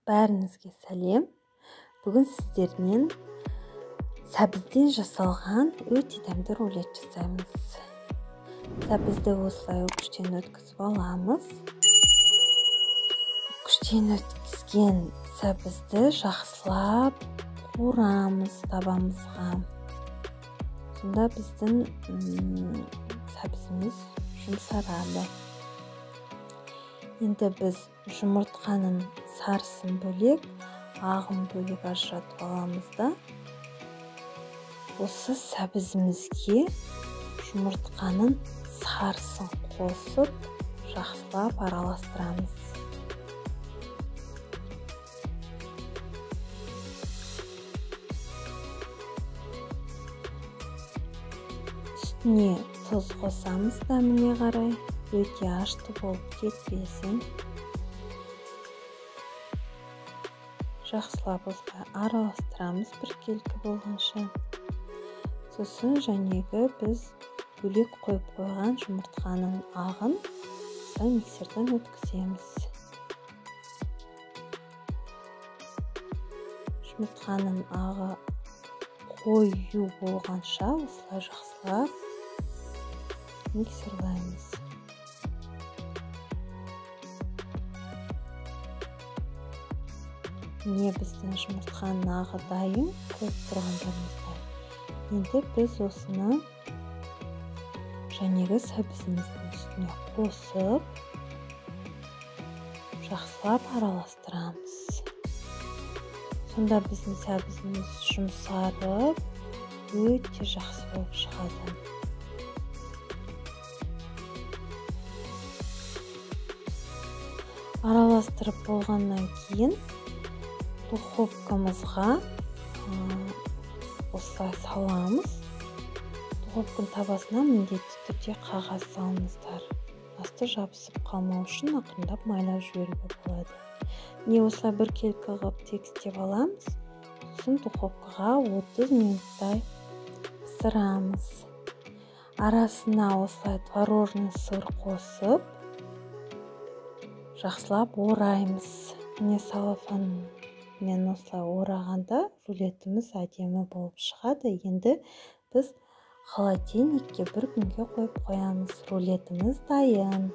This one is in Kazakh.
Бәріңізге сәлем. Бүгін сіздермен сәбізден жасалған өте дәмді рулет жасаймыз. Сәбізді осылай үкіштен өткізіп аламыз. Үкіштен өткізген сәбізді жақсылап қуырамыз табамызға. Сонда біздің сәбізіміз жұмсарады. Енді біз жұмыртқаның сарысын бөлек, ағын бөлек ажыратып аламыз да. Осы сәбізімізге жұмыртқаның сарысын қосып, жақсылап араластырамыз. Үстіне тұз қосамыз дәміне қарай. Өте ашты болып кетпесін. Жақсылап осылай араластырамыз біркелкі болғанша. Сосын жәнегі біз бөлек қойып қойған жұмыртқаның ағын осылай миксерден өткіземіз. Жұмыртқаның ағы қою болғанша осылай жақсылап миксерлаймыз. Міне біздің жұмыртқаның ағы дайын қойып тұрғандарымыздай. Енді біз осыны жәнегі сәбізіміздің үстіне қосып, жақсылап араластырамыз. Сонда біздің сәбізіміз жұмсарып, өте жақсы болып шығады. Араластырып болғаннан кейін духовкамызға осылай саламыз. Духовканың табасына міндетті түрде қағаз салыңыздар. Асты жабысып қалмау үшін ақырындап майлап жіберуге болады. Не осылай біркелкі қылып тегістеп аламыз. Сосын духовкаға 30 минуттай пісіраміз. Арасына осылай творожный сыр қосып, жақсылап ораймыз. Міне салафанмен осылай орағанда рулетіміз әдемі болып шығады. Енді біз холодильникке бір күнге қойып қоямыз. Рулетіміз дайын.